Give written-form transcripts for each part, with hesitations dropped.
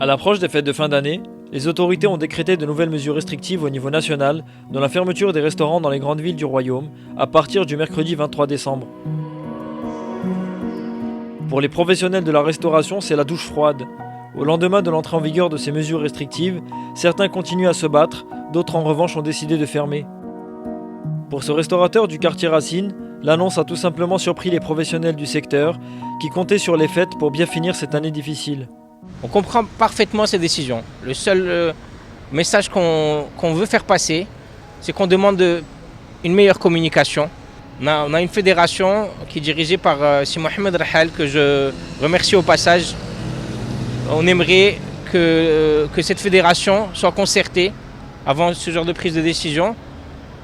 À l'approche des fêtes de fin d'année, les autorités ont décrété de nouvelles mesures restrictives au niveau national, dont la fermeture des restaurants dans les grandes villes du royaume à partir du mercredi 23 décembre. Pour les professionnels de la restauration, c'est la douche froide. Au lendemain de l'entrée en vigueur de ces mesures restrictives, certains continuent à se battre, d'autres en revanche ont décidé de fermer. Pour ce restaurateur du quartier Racine, l'annonce a tout simplement surpris les professionnels du secteur qui comptaient sur les fêtes pour bien finir cette année difficile. On comprend parfaitement ces décisions. Le seul message qu'on veut faire passer, c'est qu'on demande une meilleure communication. On a une fédération qui est dirigée par Si Mohamed Rahal, que je remercie au passage. On aimerait que cette fédération soit concertée avant ce genre de prise de décision.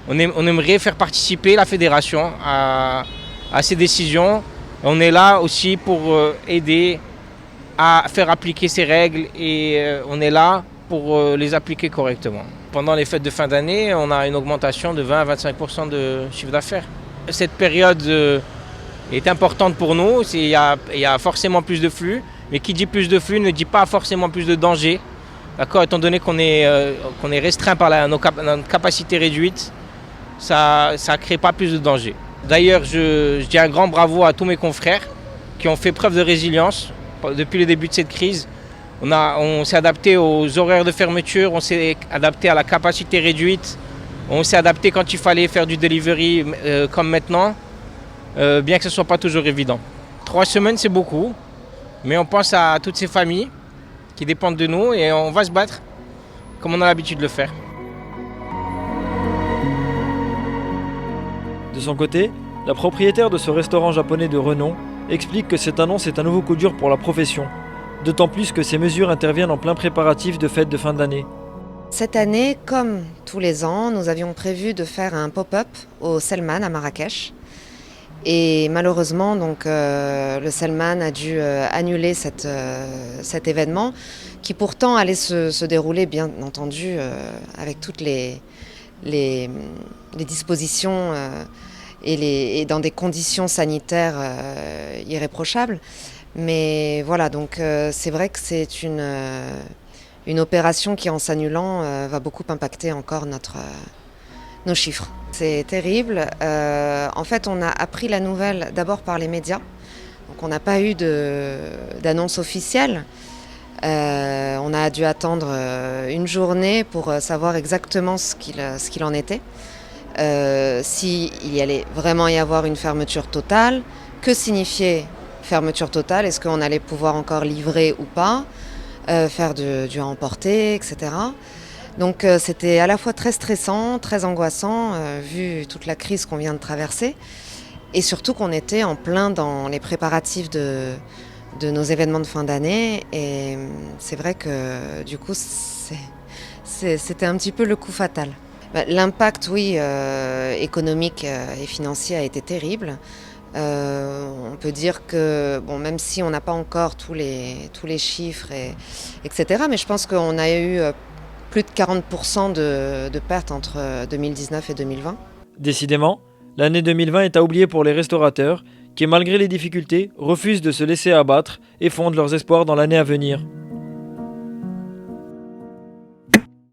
On aimerait faire participer la fédération à ces décisions. On est là aussi pour aider à faire appliquer ces règles et on est là pour les appliquer correctement. Pendant les fêtes de fin d'année, on a une augmentation de 20 à 25% de chiffre d'affaires. Cette période est importante pour nous, il y a forcément plus de flux, mais qui dit plus de flux ne dit pas forcément plus de danger. D'accord, étant donné qu'on est restreint par notre capacité réduite, ça ne crée pas plus de danger. D'ailleurs, je dis un grand bravo à tous mes confrères qui ont fait preuve de résilience depuis le début de cette crise. On s'est adapté aux horaires de fermeture, on s'est adapté à la capacité réduite, on s'est adapté quand il fallait faire du delivery comme maintenant, bien que ce ne soit pas toujours évident. 3 semaines, c'est beaucoup, mais on pense à toutes ces familles qui dépendent de nous et on va se battre comme on a l'habitude de le faire. De son côté, la propriétaire de ce restaurant japonais de renom explique que cette annonce est un nouveau coup dur pour la profession, d'autant plus que ces mesures interviennent en plein préparatif de fêtes de fin d'année. Cette année, comme tous les ans, nous avions prévu de faire un pop-up au Selman à Marrakech. Et malheureusement, donc, le Selman a dû annuler cet événement qui pourtant allait se dérouler, bien entendu, avec toutes les dispositions et dans des conditions sanitaires irréprochables. Mais voilà, donc c'est vrai que c'est une opération qui, en s'annulant, va beaucoup impacter encore nos chiffres. C'est terrible. En fait, on a appris la nouvelle d'abord par les médias. Donc on n'a pas eu d'annonce officielle. On a dû attendre une journée pour savoir exactement ce qu'il en était. S'il y allait vraiment y avoir une fermeture totale, que signifiait fermeture totale, est-ce qu'on allait pouvoir encore livrer ou pas, faire du à emporter, etc. Donc c'était à la fois très stressant, très angoissant, vu toute la crise qu'on vient de traverser, et surtout qu'on était en plein dans les préparatifs de nos événements de fin d'année, et c'est vrai que du coup c'était un petit peu le coup fatal. L'impact, oui, économique et financier a été terrible. On peut dire que, bon, même si on n'a pas encore tous les chiffres, etc., mais je pense qu'on a eu plus de 40% de pertes entre 2019 et 2020. Décidément, l'année 2020 est à oublier pour les restaurateurs qui, malgré les difficultés, refusent de se laisser abattre et fondent leurs espoirs dans l'année à venir.